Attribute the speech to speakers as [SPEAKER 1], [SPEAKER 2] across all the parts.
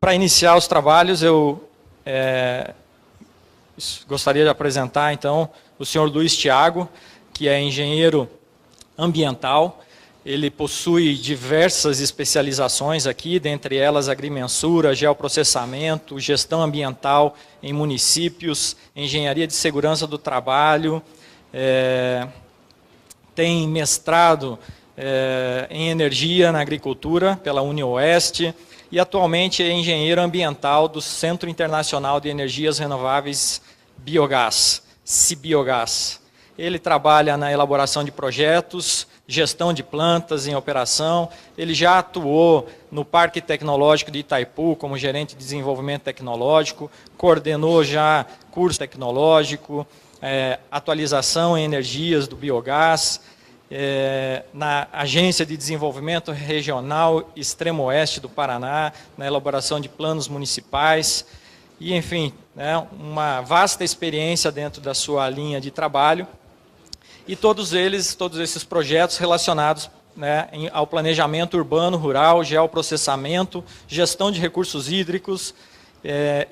[SPEAKER 1] para iniciar os trabalhos, eu gostaria de apresentar, então, o senhor Luiz Thiago, que é engenheiro ambiental. Ele possui diversas especializações aqui, dentre elas agrimensura, geoprocessamento, gestão ambiental em municípios, engenharia de segurança do trabalho, tem mestrado em energia na agricultura pela UniOeste e atualmente é engenheiro ambiental do Centro Internacional de Energias Renováveis Biogás, CIBiogás. Ele trabalha na elaboração de projetos, gestão de plantas em operação. Ele já atuou no Parque Tecnológico de Itaipu como gerente de desenvolvimento tecnológico, coordenou já curso tecnológico, atualização em energias do biogás, na Agência de Desenvolvimento Regional Extremo Oeste do Paraná, na elaboração de planos municipais, e, enfim, uma vasta experiência dentro da sua linha de trabalho, e todos esses projetos relacionados ao planejamento urbano, rural, geoprocessamento, gestão de recursos hídricos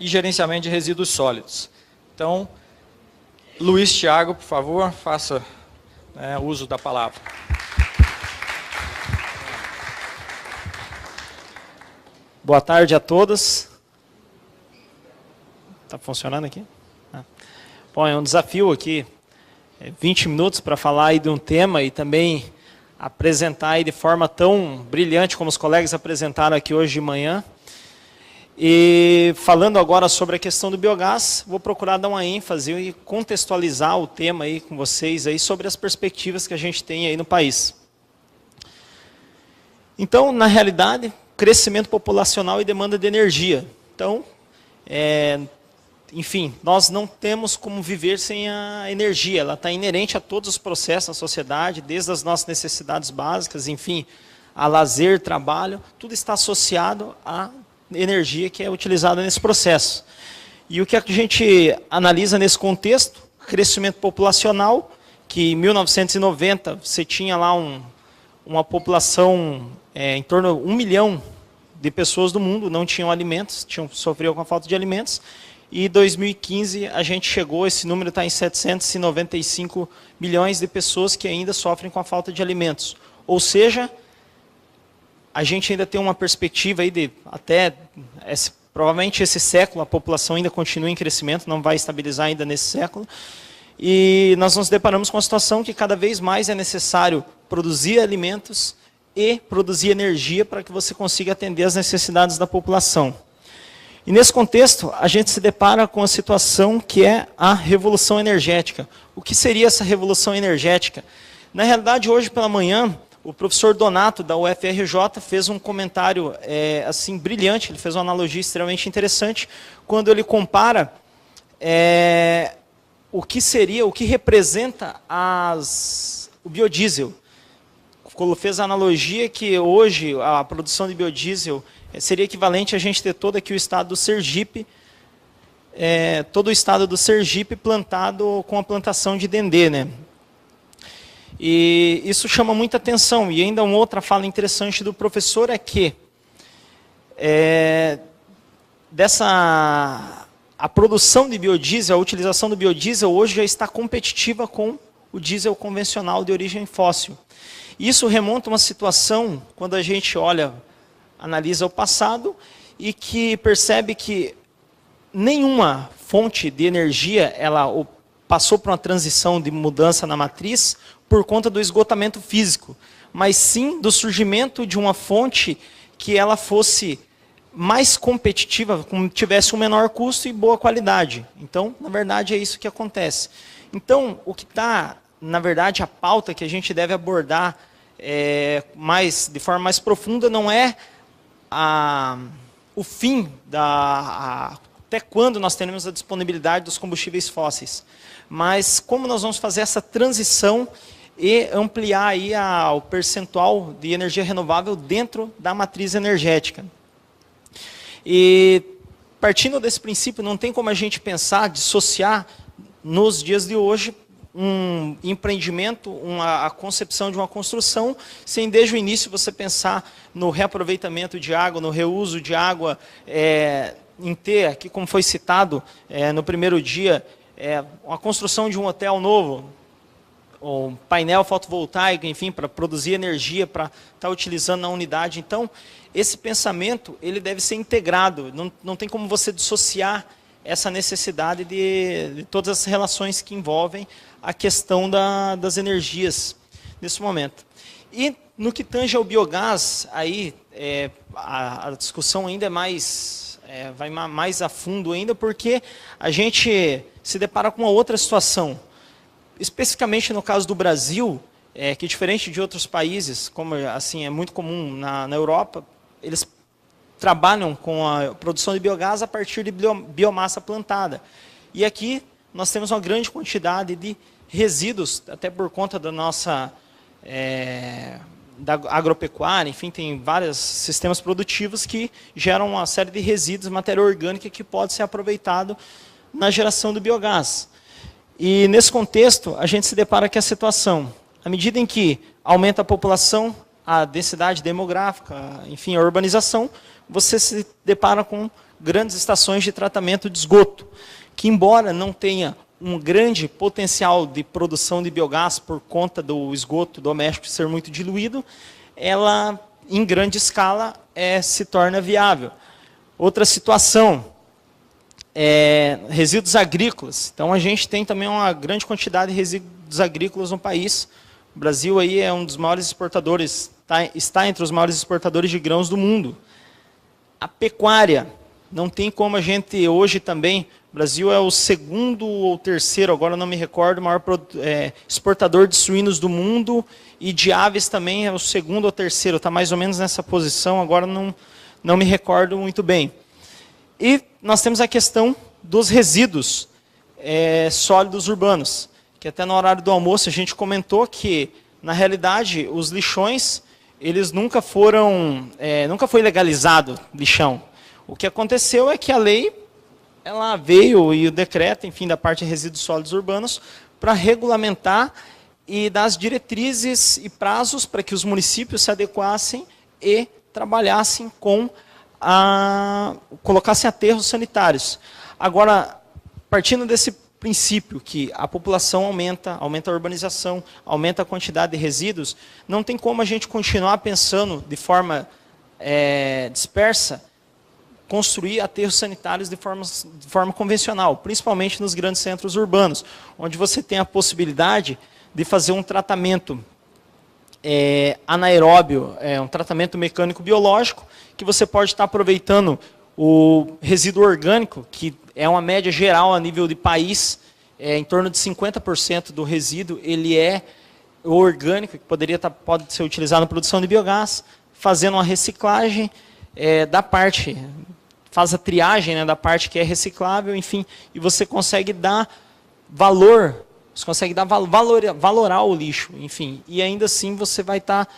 [SPEAKER 1] e gerenciamento de resíduos sólidos. Então, Luiz Thiago, por favor, faça uso da palavra.
[SPEAKER 2] Boa tarde a todos. Está funcionando aqui? Bom, é um desafio aqui, 20 minutos para falar aí de um tema e também apresentar aí de forma tão brilhante como os colegas apresentaram aqui hoje de manhã. E falando agora sobre a questão do biogás, vou procurar dar uma ênfase e contextualizar o tema aí com vocês aí sobre as perspectivas que a gente tem aí no país. Então, na realidade, crescimento populacional e demanda de energia. Então, enfim, nós não temos como viver sem a energia. Ela está inerente a todos os processos da sociedade, desde as nossas necessidades básicas, enfim, a lazer, trabalho, tudo está associado à energia que é utilizada nesse processo. E o que a gente analisa nesse contexto, crescimento populacional, que em 1990 você tinha lá uma população em torno de 1 milhão de pessoas do mundo, não tinham alimentos, sofriam com a falta de alimentos, e em 2015 a gente chegou, esse número está em 795 milhões de pessoas que ainda sofrem com a falta de alimentos. Ou seja, a gente ainda tem uma perspectiva aí de até, provavelmente esse século, a população ainda continua em crescimento, não vai estabilizar ainda nesse século. E nós nos deparamos com a situação que cada vez mais é necessário produzir alimentos e produzir energia para que você consiga atender as necessidades da população. E nesse contexto, a gente se depara com a situação que é a revolução energética. O que seria essa revolução energética? Na realidade, hoje pela manhã, o professor Donato, da UFRJ, fez um comentário assim, brilhante, ele fez uma analogia extremamente interessante, quando ele compara o que representa o biodiesel. Fez a analogia que hoje a produção de biodiesel seria equivalente a gente ter todo aqui o estado do Sergipe, todo o estado do Sergipe plantado com a plantação de dendê, né? E isso chama muita atenção. E ainda uma outra fala interessante do professor é que a produção de biodiesel, a utilização do biodiesel hoje já está competitiva com o diesel convencional de origem fóssil. Isso remonta a uma situação, quando a gente analisa o passado, e que percebe que nenhuma fonte de energia ela passou por uma transição de mudança na matriz por conta do esgotamento físico, mas sim do surgimento de uma fonte que ela fosse mais competitiva, tivesse um menor custo e boa qualidade. Então, na verdade, é isso que acontece. Então, o que está, na verdade, a pauta que a gente deve abordar de forma mais profunda não é o fim até quando nós teremos a disponibilidade dos combustíveis fósseis, mas como nós vamos fazer essa transição e ampliar aí o percentual de energia renovável dentro da matriz energética. E partindo desse princípio, não tem como a gente pensar, dissociar nos dias de hoje um empreendimento, a concepção de uma construção, sem desde o início você pensar no reaproveitamento de água, no reuso de água, em ter, aqui como foi citado no primeiro dia, uma construção de um hotel novo, ou painel fotovoltaico, enfim, para produzir energia, para estar utilizando na unidade. Então, esse pensamento ele deve ser integrado, não tem como você dissociar essa necessidade de todas as relações que envolvem a questão das energias nesse momento. E no que tange ao biogás, aí a discussão ainda vai mais a fundo ainda, porque a gente se depara com uma outra situação. Especificamente no caso do Brasil, que diferente de outros países, como assim é muito comum na Europa, eles trabalham com a produção de biogás a partir de biomassa plantada. E aqui nós temos uma grande quantidade de resíduos, até por conta da nossa da agropecuária, enfim, tem vários sistemas produtivos que geram uma série de resíduos, matéria orgânica que pode ser aproveitado na geração do biogás. E nesse contexto, a gente se depara com a situação, à medida em que aumenta a população, a densidade demográfica, enfim, a urbanização, você se depara com grandes estações de tratamento de esgoto, que embora não tenha um grande potencial de produção de biogás por conta do esgoto doméstico ser muito diluído, ela, em grande escala, se torna viável. Outra situação, resíduos agrícolas. Então, a gente tem também uma grande quantidade de resíduos agrícolas no país. O Brasil aí é um dos maiores exportadores, está entre os maiores exportadores de grãos do mundo. A pecuária, não tem como a gente hoje também, o Brasil é o segundo ou terceiro, agora não me recordo, o maior exportador de suínos do mundo, e de aves também é o segundo ou terceiro, está mais ou menos nessa posição, agora não me recordo muito bem. E nós temos a questão dos resíduos sólidos urbanos, que até no horário do almoço a gente comentou que, na realidade, os lixões, eles nunca foi legalizado lixão. O que aconteceu é que a lei ela veio, e o decreto, enfim, da parte de resíduos sólidos urbanos, para regulamentar e dar as diretrizes e prazos para que os municípios se adequassem e trabalhassem com colocassem aterros sanitários. Agora, partindo desse princípio que a população aumenta a urbanização, aumenta a quantidade de resíduos, não tem como a gente continuar pensando de forma dispersa, construir aterros sanitários de forma convencional, principalmente nos grandes centros urbanos, onde você tem a possibilidade de fazer um tratamento anaeróbio, um tratamento mecânico-biológico, que você pode estar aproveitando o resíduo orgânico, que é uma média geral a nível de país, em torno de 50% do resíduo, ele é orgânico, que pode ser utilizado na produção de biogás, fazendo uma reciclagem faz a triagem da parte que é reciclável, enfim, e você consegue dar valor, valorar o lixo, enfim, e ainda assim você vai estar,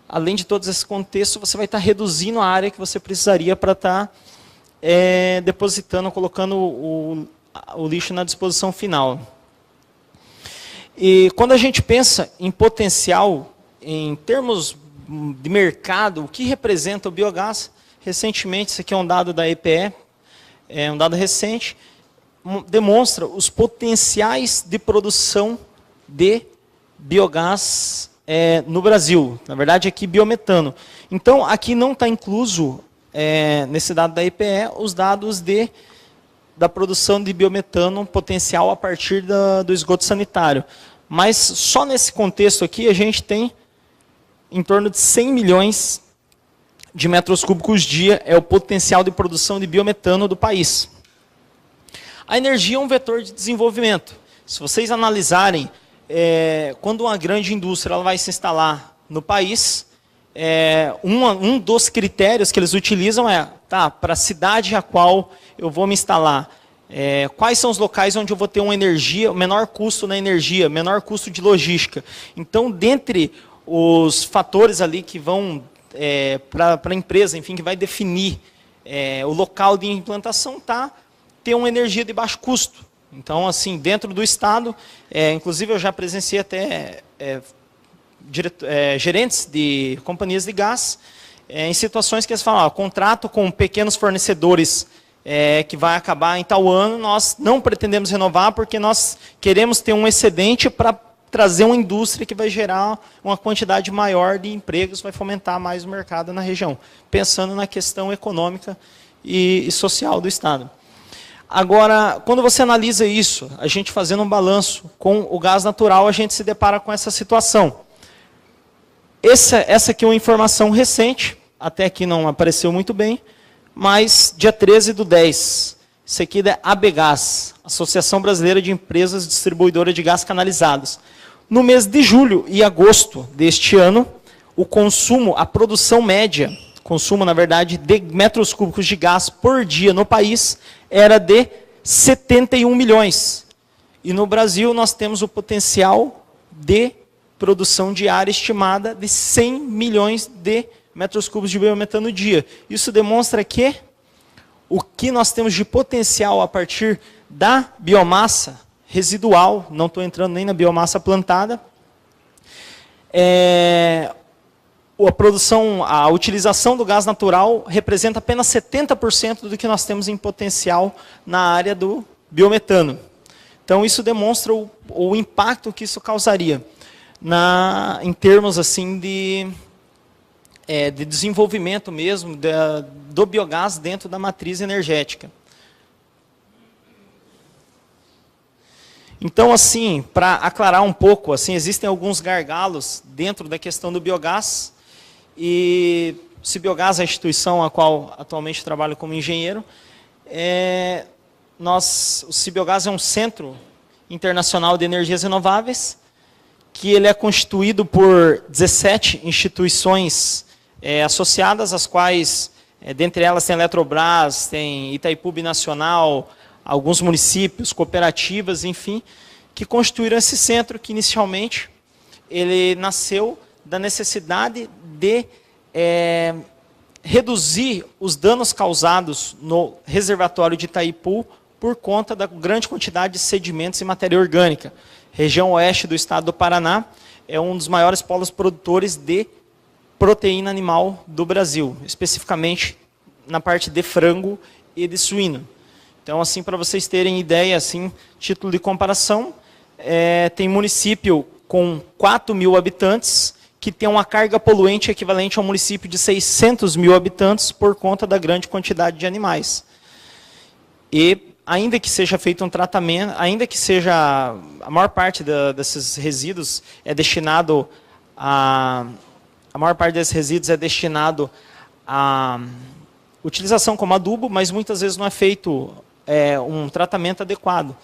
[SPEAKER 2] além de todos esses contextos, você vai estar reduzindo a área que você precisaria para estar depositando, colocando o lixo na disposição final. E quando a gente pensa em potencial, em termos de mercado, o que representa o biogás? Recentemente, isso aqui é um dado da EPE, um dado recente, demonstra os potenciais de produção de biogás no Brasil. Na verdade, aqui biometano. Então, aqui não está incluso, nesse dado da EPE, os dados da produção de biometano potencial a partir do esgoto sanitário. Mas só nesse contexto aqui, a gente tem em torno de 100 milhões de metros cúbicos dia é o potencial de produção de biometano do país. A energia é um vetor de desenvolvimento. Se vocês analisarem, quando uma grande indústria ela vai se instalar no país, um dos critérios que eles utilizam para a cidade a qual eu vou me instalar, quais são os locais onde eu vou ter uma energia, menor custo na energia, menor custo de logística. Então, dentre os fatores ali que vão para a empresa, enfim, que vai definir o local de implantação, ter uma energia de baixo custo. Então, assim, dentro do Estado, inclusive eu já presenciei até gerentes de companhias de gás, em situações que eles falam, contrato com pequenos fornecedores que vai acabar em tal ano, nós não pretendemos renovar porque nós queremos ter um excedente para trazer uma indústria que vai gerar uma quantidade maior de empregos, vai fomentar mais o mercado na região, pensando na questão econômica e social do Estado. Agora, quando você analisa isso, a gente fazendo um balanço com o gás natural, a gente se depara com essa situação. Essa aqui é uma informação recente, até aqui não apareceu muito bem, mas dia 13/10, isso aqui é a ABGás, Associação Brasileira de Empresas Distribuidoras de Gás Canalizados. No mês de julho e agosto deste ano, o consumo, a produção média, consumo, na verdade, de metros cúbicos de gás por dia no país, era de 71 milhões. E no Brasil nós temos o potencial de produção diária estimada de 100 milhões de metros cúbicos de biometano dia. Isso demonstra que o que nós temos de potencial a partir da biomassa residual, não estou entrando nem na biomassa plantada, a utilização do gás natural representa apenas 70% do que nós temos em potencial na área do biometano. Então, isso demonstra o impacto que isso causaria em termos assim, de desenvolvimento mesmo do biogás dentro da matriz energética. Então, assim, para aclarar um pouco, assim, existem alguns gargalos dentro da questão do biogás. E o Cibiogás, a instituição a qual atualmente trabalho como engenheiro, o Cibiogás é um centro internacional de energias renováveis, que ele é constituído por 17 instituições associadas, as quais, dentre elas, tem a Eletrobras, tem Itaipu Binacional, alguns municípios, cooperativas, enfim, que constituíram esse centro que, inicialmente, ele nasceu da necessidade de reduzir os danos causados no reservatório de Itaipu por conta da grande quantidade de sedimentos e matéria orgânica. Região oeste do estado do Paraná é um dos maiores polos produtores de proteína animal do Brasil, especificamente na parte de frango e de suíno. Então, assim, para vocês terem ideia, assim, título de comparação, tem município com 4 mil habitantes, que tem uma carga poluente equivalente a um município de 600 mil habitantes por conta da grande quantidade de animais. E, ainda que seja feito um tratamento, ainda que seja, a maior parte desses resíduos é destinado a maior parte desses resíduos é destinado à utilização como adubo, mas muitas vezes não é feito um tratamento adequado.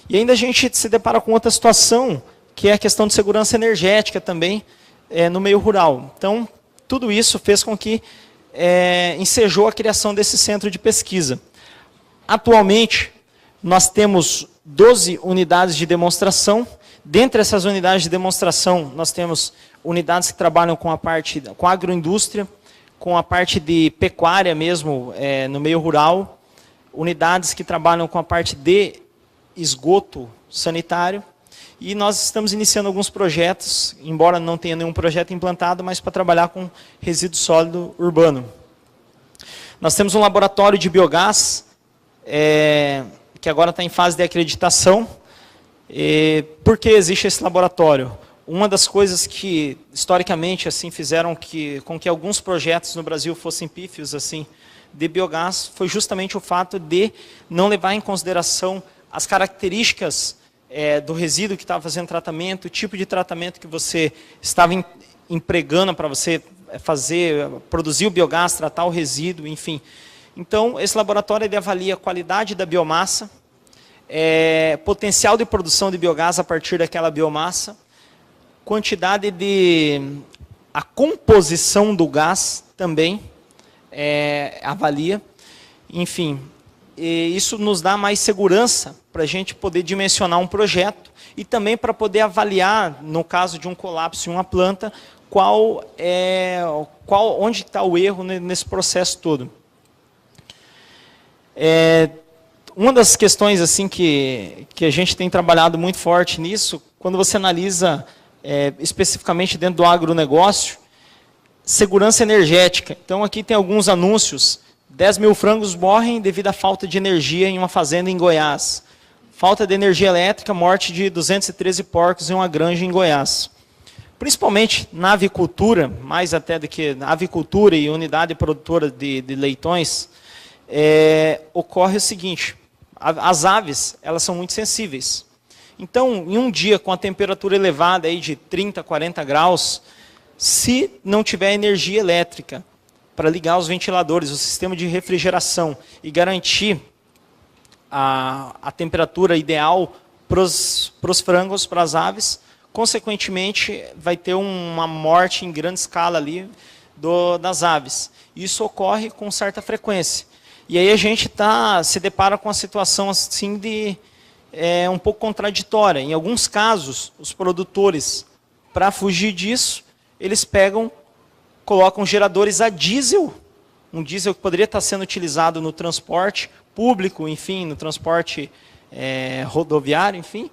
[SPEAKER 2] E ainda a gente se depara com outra situação, que é a questão de segurança energética também, no meio rural. Então, tudo isso fez com que ensejou a criação desse centro de pesquisa. Atualmente, nós temos 12 unidades de demonstração. Dentre essas unidades de demonstração, nós temos unidades que trabalham com a agroindústria, com a parte de pecuária mesmo, no meio rural, unidades que trabalham com a parte de esgoto sanitário, e nós estamos iniciando alguns projetos, embora não tenha nenhum projeto implantado, mas para trabalhar com resíduo sólido urbano. Nós temos um laboratório de biogás, que agora está em fase de acreditação. Por que existe esse laboratório? Uma das coisas que, historicamente, assim, fizeram com que alguns projetos no Brasil fossem pífios assim, de biogás, foi justamente o fato de não levar em consideração as características do resíduo que estava fazendo tratamento, o tipo de tratamento que você estava empregando para você produzir o biogás, tratar o resíduo, enfim. Então, esse laboratório ele avalia a qualidade da biomassa, potencial de produção de biogás a partir daquela biomassa, quantidade a composição do gás também avalia, enfim. E isso nos dá mais segurança para a gente poder dimensionar um projeto e também para poder avaliar, no caso de um colapso em uma planta, onde está o erro nesse processo todo. Uma das questões assim que a gente tem trabalhado muito forte nisso, quando você analisa especificamente dentro do agronegócio, segurança energética. Então aqui tem alguns anúncios. 10 mil frangos morrem devido à falta de energia em uma fazenda em Goiás. Falta de energia elétrica, morte de 213 porcos em uma granja em Goiás. Principalmente na avicultura, mais até do que na avicultura e unidade produtora de leitões, ocorre o seguinte: as aves, elas são muito sensíveis. Então, em um dia com a temperatura elevada aí de 30, 40 graus, se não tiver energia elétrica para ligar os ventiladores, o sistema de refrigeração e garantir a temperatura ideal para os frangos, para as aves, consequentemente vai ter uma morte em grande escala ali das aves. Isso ocorre com certa frequência. E aí a gente se depara com uma situação assim um pouco contraditória. Em alguns casos, os produtores, para fugir disso, eles colocam geradores a diesel, um diesel que poderia estar sendo utilizado no transporte público, enfim, no transporte rodoviário, enfim,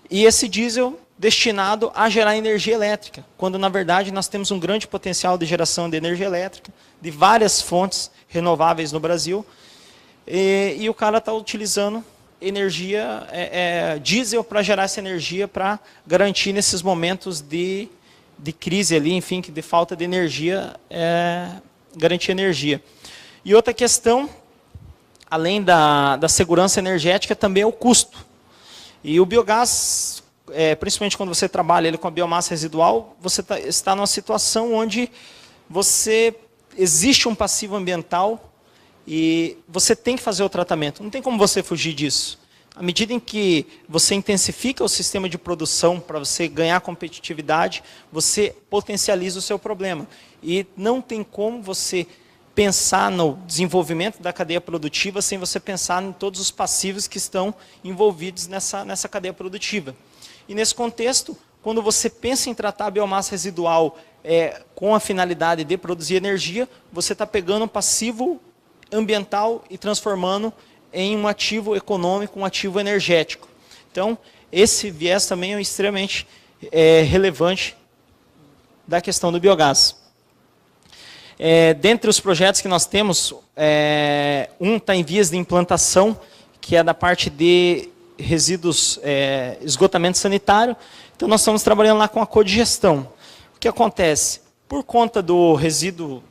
[SPEAKER 2] e esse diesel destinado a gerar energia elétrica, quando na verdade nós temos um grande potencial de geração de energia elétrica, de várias fontes renováveis no Brasil, e o cara está utilizando energia, diesel para gerar essa energia, para garantir nesses momentos de crise ali, enfim, de falta de energia, garantir energia. E outra questão, além da segurança energética, também é o custo. E o biogás, principalmente quando você trabalha ele com a biomassa residual, você está numa situação onde existe um passivo ambiental e você tem que fazer o tratamento. Não tem como você fugir disso. À medida em que você intensifica o sistema de produção para você ganhar competitividade, você potencializa o seu problema. E não tem como você pensar no desenvolvimento da cadeia produtiva sem você pensar em todos os passivos que estão envolvidos nessa cadeia produtiva. E nesse contexto, quando você pensa em tratar a biomassa residual com a finalidade de produzir energia, você está pegando um passivo ambiental e transformando em um ativo econômico, um ativo energético. Então, esse viés também é extremamente relevante da questão do biogás. Dentre os projetos que nós temos, um está em vias de implantação, que é da parte de resíduos, esgotamento sanitário. Então, nós estamos trabalhando lá com a codigestão. O que acontece? Por conta do resíduo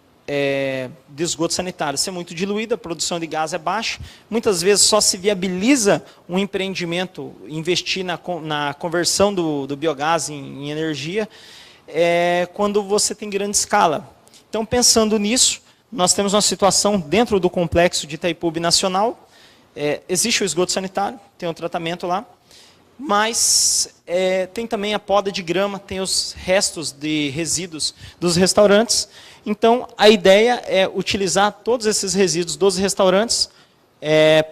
[SPEAKER 2] de esgoto sanitário ser muito diluído, a produção de gás é baixa, muitas vezes só se viabiliza um empreendimento, investir na conversão do biogás em energia, quando você tem grande escala. Então, pensando nisso, nós temos uma situação dentro do complexo de Itaipu Binacional, existe o esgoto sanitário, tem um tratamento lá, mas tem também a poda de grama, tem os restos de resíduos dos restaurantes. Então, a ideia é utilizar todos esses resíduos dos restaurantes,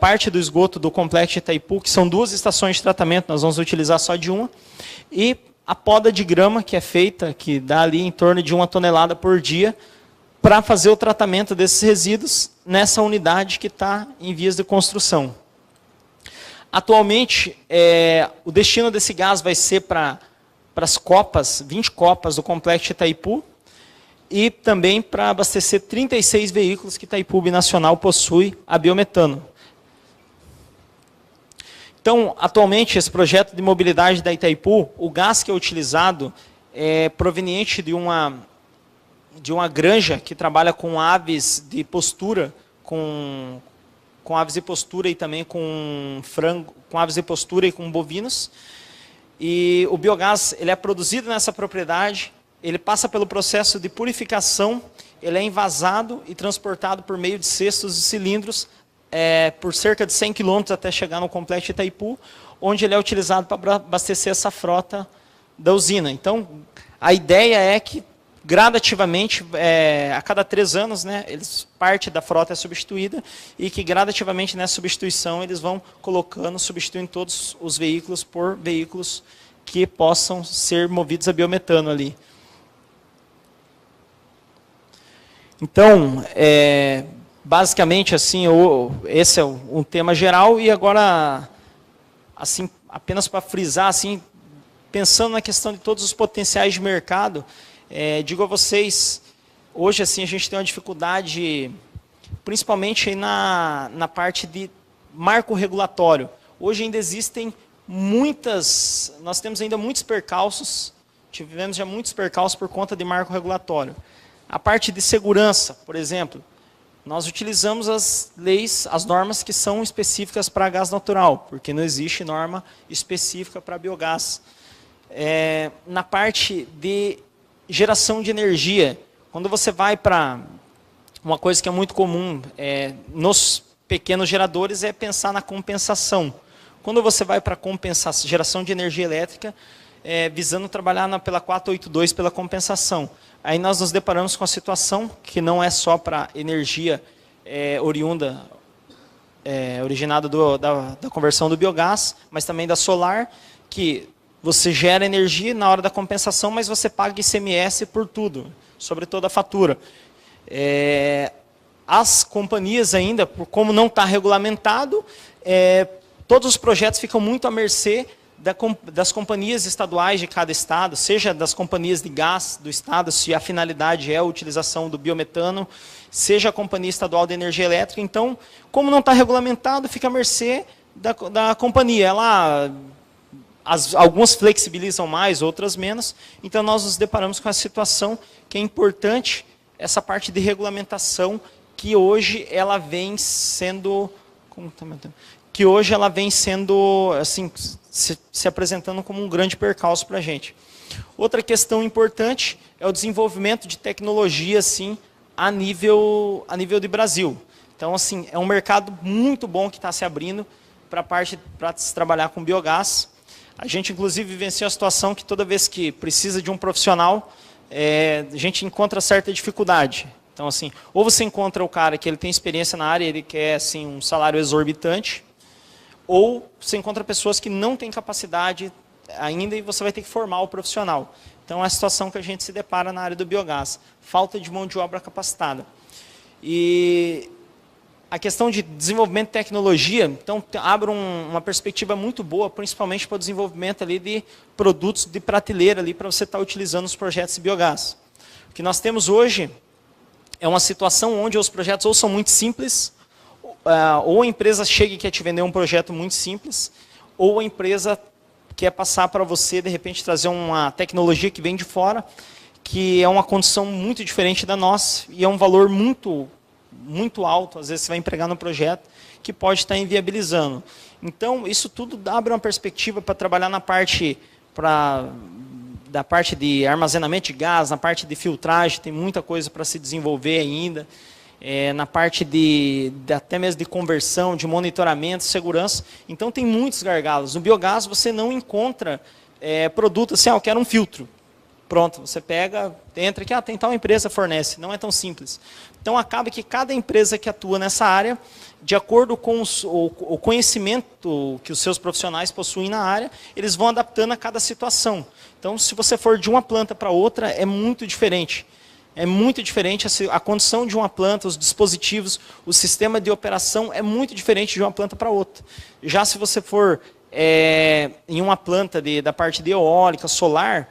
[SPEAKER 2] parte do esgoto do complexo de Itaipu, que são 2 estações de tratamento, nós vamos utilizar só de uma, e a poda de grama que é feita, que dá ali em torno de 1 tonelada por dia, para fazer o tratamento desses resíduos nessa unidade que está em vias de construção. Atualmente, o destino desse gás vai ser para as copas, 20 copas do complexo de Itaipu, e também para abastecer 36 veículos que Itaipu Binacional possui a biometano. Então, atualmente, esse projeto de mobilidade da Itaipu, o gás que é utilizado é proveniente de uma granja que trabalha com aves de postura, com aves de postura e também com frango, com aves de postura e com bovinos. E o biogás ele é produzido nessa propriedade, ele passa pelo processo de purificação, ele é envasado e transportado por meio de cestos e cilindros por cerca de 100 quilômetros até chegar no complexo de Itaipu, onde ele é utilizado para abastecer essa frota da usina. Então, a ideia é que gradativamente, a cada 3 anos, parte da frota é substituída e que gradativamente nessa substituição eles vão substituindo todos os veículos por veículos que possam ser movidos a biometano ali. basicamente, assim, esse é um tema geral. E agora, assim, apenas para frisar, assim, pensando na questão de todos os potenciais de mercado, digo a vocês, hoje assim, a gente tem uma dificuldade, principalmente aí na parte de marco regulatório. Hoje ainda existem nós temos ainda muitos percalços, tivemos já muitos percalços por conta de marco regulatório. A parte de segurança, por exemplo, nós utilizamos as leis, as normas que são específicas para gás natural, porque não existe norma específica para biogás. Na parte de geração de energia, quando você vai para uma coisa que é muito comum nos pequenos geradores, é pensar na compensação. Quando você vai para geração de energia elétrica, visando trabalhar pela 482, pela compensação. Aí nós nos deparamos com a situação que não é só para energia originada da conversão do biogás, mas também da solar, que você gera energia na hora da compensação, mas você paga ICMS por tudo, sobre toda a fatura. As companhias ainda, como não está regulamentado, todos os projetos ficam muito à mercê das companhias estaduais de cada estado, seja das companhias de gás do estado, se a finalidade é a utilização do biometano, seja a companhia estadual de energia elétrica. Então, como não está regulamentado, fica à mercê da companhia. Algumas flexibilizam mais, outras menos. Então, nós nos deparamos com a situação que é importante, essa parte de regulamentação, que hoje ela vem sendo... assim, se apresentando como um grande percalço para a gente. Outra questão importante é o desenvolvimento de tecnologia, assim, a nível de Brasil. Então, assim, é um mercado muito bom que está se abrindo para se trabalhar com biogás. A gente, inclusive, vivenciou a situação que toda vez que precisa de um profissional, a gente encontra certa dificuldade. Então, assim, ou você encontra o cara que ele tem experiência na área e ele quer assim, um salário exorbitante, ou você encontra pessoas que não têm capacidade ainda e você vai ter que formar o profissional. Então, é a situação que a gente se depara na área do biogás. Falta de mão de obra capacitada. E a questão de desenvolvimento de tecnologia, então, abre uma perspectiva muito boa, principalmente para o desenvolvimento ali de produtos de prateleira ali para você estar utilizando os projetos de biogás. O que nós temos hoje é uma situação onde os projetos ou são muito simples, ou a empresa chega e quer te vender um projeto muito simples, ou a empresa quer passar para você, de repente, trazer uma tecnologia que vem de fora, que é uma condição muito diferente da nossa, e é um valor muito, muito alto, às vezes você vai empregar no projeto, que pode estar inviabilizando. Então, isso tudo abre uma perspectiva para trabalhar na parte da parte de armazenamento de gás, na parte de filtragem, tem muita coisa para se desenvolver ainda. Na parte até mesmo de conversão, de monitoramento, segurança. Então, tem muitos gargalos. No biogás, você não encontra produto assim, eu quero um filtro. Pronto, você pega, entra aqui, tem tal empresa, fornece. Não é tão simples. Então, acaba que cada empresa que atua nessa área, de acordo com o conhecimento que os seus profissionais possuem na área, eles vão adaptando a cada situação. Então, se você for de uma planta para outra, é muito diferente. É muito diferente a condição de uma planta, os dispositivos, o sistema de operação é muito diferente de uma planta para outra. Já se você for em uma planta da parte de eólica, solar,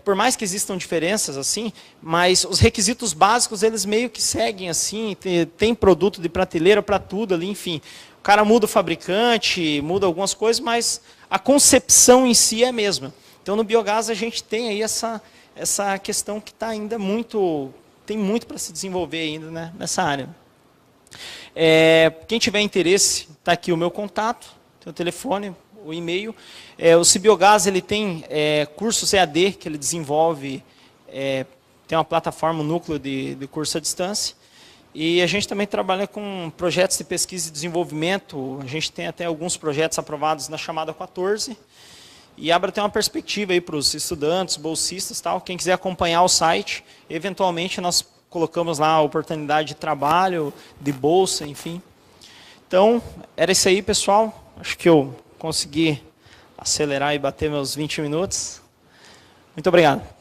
[SPEAKER 2] por mais que existam diferenças assim, mas os requisitos básicos eles meio que seguem assim, tem produto de prateleira para tudo ali, enfim. O cara muda o fabricante, muda algumas coisas, mas a concepção em si é a mesma. Então no biogás a gente tem aí essa questão que está ainda tem muito para se desenvolver ainda, né, nessa área. Quem tiver interesse, está aqui o meu contato, o telefone, o e-mail. O Cibiogás ele tem cursos EAD que ele desenvolve, tem uma plataforma, um núcleo de curso à distância. E a gente também trabalha com projetos de pesquisa e desenvolvimento. A gente tem até alguns projetos aprovados na chamada 14. E abre até uma perspectiva aí para os estudantes, bolsistas, tal. Quem quiser acompanhar o site, eventualmente nós colocamos lá a oportunidade de trabalho, de bolsa, enfim. Então, era isso aí, pessoal. Acho que eu consegui acelerar e bater meus 20 minutos. Muito obrigado.